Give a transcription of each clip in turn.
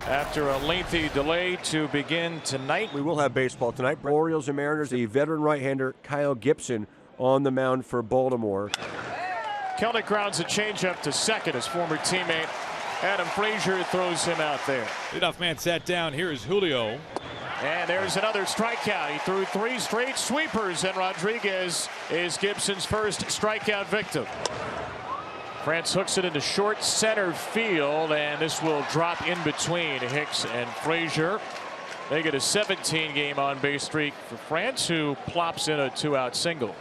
After a lengthy delay to begin tonight. We will have baseball tonight. Orioles and Mariners, the veteran right-hander Kyle Gibson on the mound for Baltimore. Kelnick grounds a changeup to second. His former teammate Adam Frazier throws him out there. Leadoff man sat down. Here is Julio. And there's another strikeout. He threw 3 straight sweepers, and Rodriguez is Gibson's first strikeout victim. France hooks it into short center field, and this will drop in between Hicks and Frazier. They get a 17-game on-base streak for France, who plops in a 2-out single.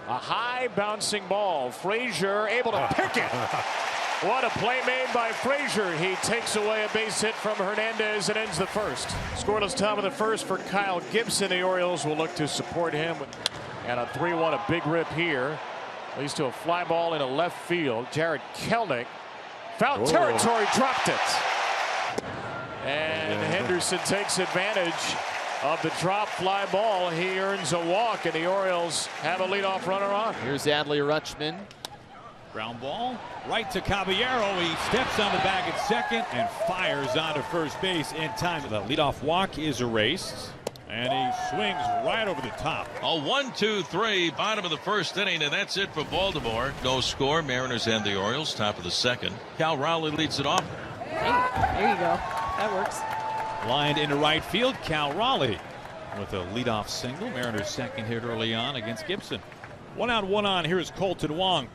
A high bouncing ball. Frazier able to pick it. What a play made by Frazier. He takes away a base hit from Hernandez and ends the first. Scoreless top of the first for Kyle Gibson. The Orioles will look to support him. And a 3-1, a big rip here. Leads to a fly ball into left field. Jared Kelnick, foul territory, dropped it. And Henderson takes advantage of the drop fly ball. He earns a walk, and the Orioles have a leadoff runner on. Here's Adley Rutschman. Ground ball right to Caballero. He steps on the bag at second and fires onto first base in time. The leadoff walk is erased. And he swings right over the top. A 1-2-3, bottom of the first inning, and that's it for Baltimore. No score. Mariners and the Orioles, top of the second. Cal Raleigh leads it off. Hey, there you go. That works. Lined into right field, Cal Raleigh with a leadoff single. Mariners second hit early on against Gibson. 1 out, 1 on. Here's Colton Wong.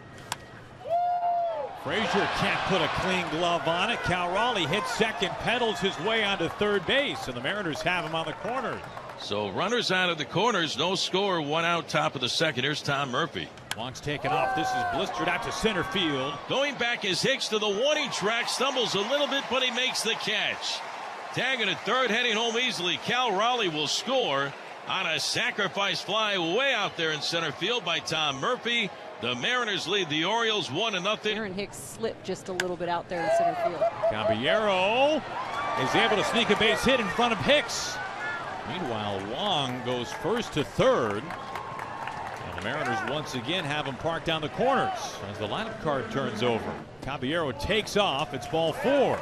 Frazier can't put a clean glove on it. Cal Raleigh hits second, pedals his way onto third base, and the Mariners have him on the corner. So runners out of the corners, no score, 1 out, top of the second. Here's Tom Murphy. Wong's taken off. This is blistered out to center field. Going back is Hicks to the warning track, stumbles a little bit, but he makes the catch. Tagging at third, heading home easily. Cal Raleigh will score on a sacrifice fly way out there in center field by Tom Murphy. The Mariners lead the Orioles 1-0. Aaron Hicks slipped just a little bit out there in center field. Caballero is able to sneak a base hit in front of Hicks. Meanwhile, Wong goes first to third. And the Mariners once again have him parked down the corners as the lineup card turns over. Caballero takes off. It's ball 4.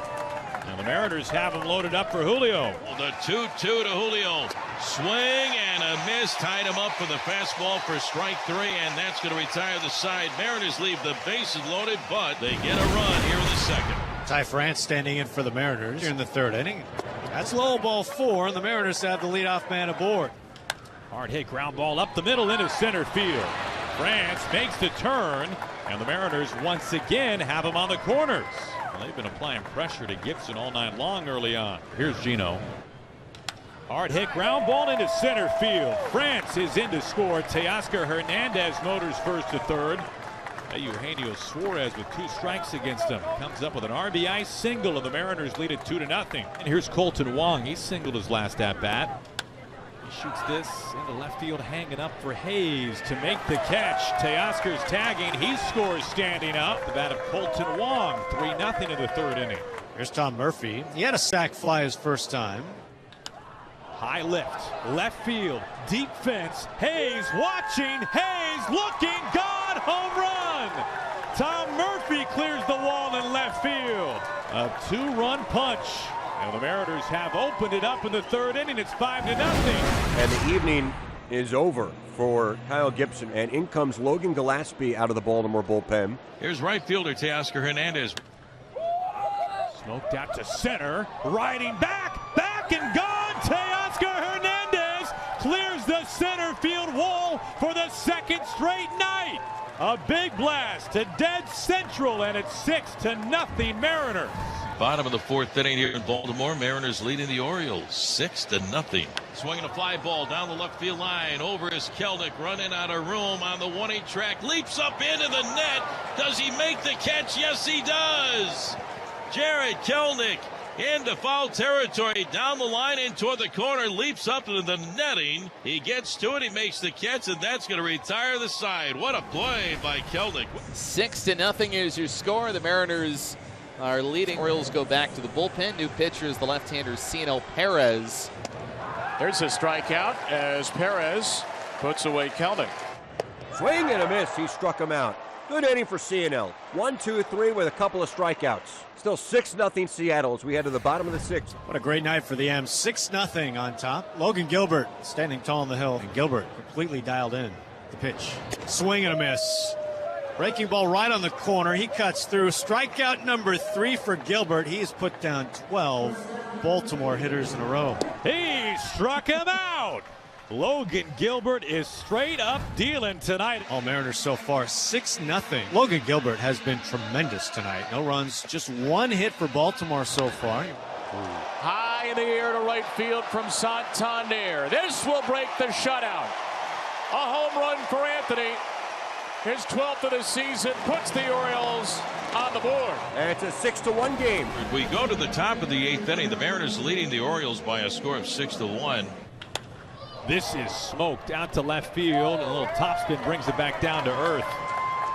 And the Mariners have him loaded up for Julio. The 2-2 to Julio. Swing and a miss. Tied him up for the fastball for strike 3, and that's going to retire the side. Mariners leave the bases loaded, but they get a run here in the second. Ty France standing in for the Mariners here in the third inning. That's low, ball 4, and the Mariners have the leadoff man aboard. Hard hit ground ball up the middle into center field. France makes the turn, and the Mariners once again have him on the corners. Well, they've been applying pressure to Gibson all night long early on. Here's Gino. Hard hit ground ball into center field. France is in to score. Teoscar Hernandez motors first to third. Eugenio Suarez with 2 strikes against him comes up with an RBI single, and the Mariners lead it 2-0. And here's Colton Wong. He singled his last at bat. He shoots this into left field, hanging up for Hayes to make the catch. Teoscar's tagging. He scores standing up. The bat of Colton Wong. 3-0 in the third inning. Here's Tom Murphy. He had a sac fly his first time. High lift, left field, deep fence. Hayes watching, Hayes looking, gone, home run! Tom Murphy clears the wall in left field. A 2-run punch. And the Mariners have opened it up in the third inning. It's 5-0. And the evening is over for Kyle Gibson, and in comes Logan Gillespie out of the Baltimore bullpen. Here's right fielder Teoscar Hernandez. Smoked out to center, riding back and gone. Teoscar Hernandez clears the center field wall for the second straight night. A big blast to dead central, and it's 6-0 Mariners. Bottom of the fourth inning here in Baltimore. Mariners leading the Orioles 6-0. Swinging a fly ball down the left field line. Over is Kelnick, running out of room on the warning track. Leaps up into the net. Does he make the catch? Yes, he does. Jared Kelnick into foul territory, down the line in toward the corner, leaps up into the netting. He gets to it, he makes the catch, and that's going to retire the side. What a play by Kelnick. 6-0 is your score. The Mariners are leading. Orioles go back to the bullpen. New pitcher is the left-hander Cianel Perez. There's a strikeout as Perez puts away Kelnick. Swing and a miss. He struck him out. Good inning for CNL. 1, 2, 3 with a couple of strikeouts. Still 6-0 Seattle as we head to the bottom of the sixth. What a great night for the M's. 6-0 on top. Logan Gilbert standing tall on the hill. And Gilbert completely dialed in. The pitch. Swing and a miss. Breaking ball right on the corner. He cuts through. Strikeout number 3 for Gilbert. He has put down 12 Baltimore hitters in a row. He struck him out. Logan Gilbert is straight up dealing tonight. All Mariners so far 6-0. Logan Gilbert has been tremendous tonight. No runs, just 1 hit for Baltimore so far. High in the air to right field from Santander. This will break the shutout. A home run for Anthony. His 12th of the season puts the Orioles on the board. And it's a 6-1 game. We go to the top of the 8th inning. The Mariners leading the Orioles by a score of 6-1. This is smoked out to left field. A little topspin brings it back down to earth.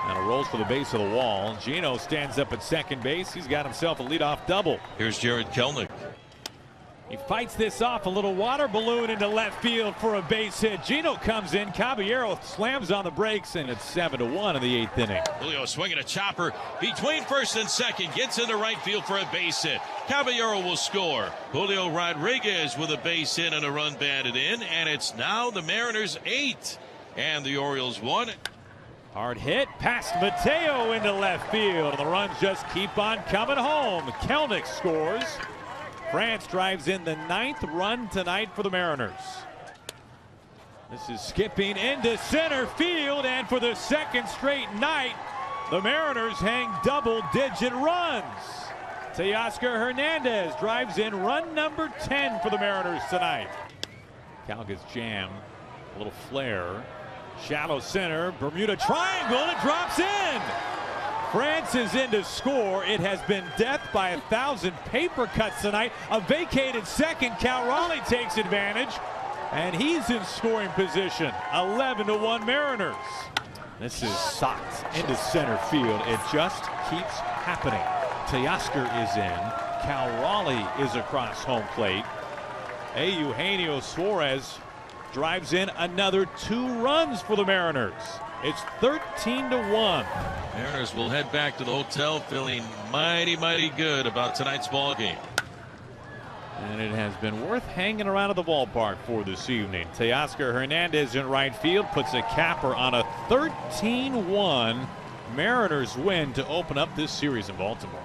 And it rolls for the base of the wall. Gino stands up at second base. He's got himself a leadoff double. Here's Jared Kelenic. He fights this off, a little water balloon into left field for a base hit. Gino comes in, Caballero slams on the brakes, and it's 7-1 in the 8th inning. Julio swinging a chopper between first and second, gets into right field for a base hit. Caballero will score. Julio Rodriguez with a base hit and a run batted in, and it's now the Mariners 8 and the Orioles 1. Hard hit past Mateo into left field, and the runs just keep on coming home. Kelenic scores. France drives in the 9th run tonight for the Mariners. This is skipping into center field, and for the 2nd straight night, the Mariners hang double-digit runs. Teoscar Hernandez drives in run number 10 for the Mariners tonight. Cal gets jammed, a little flare. Shallow center, Bermuda triangle, and it drops in. France is in to score. It has been death by 1,000 paper cuts tonight. A vacated second. Cal Raleigh takes advantage, and he's in scoring position. 11-1 Mariners. This is socked into center field. It just keeps happening. Teoscar is in. Cal Raleigh is across home plate. Eugenio Suarez drives in another 2 runs for the Mariners. It's 13-1. Mariners will head back to the hotel feeling mighty good about tonight's ball game. And it has been worth hanging around at the ballpark for this evening. Teoscar Hernandez in right field puts a capper on a 13-1 Mariners win to open up this series in Baltimore.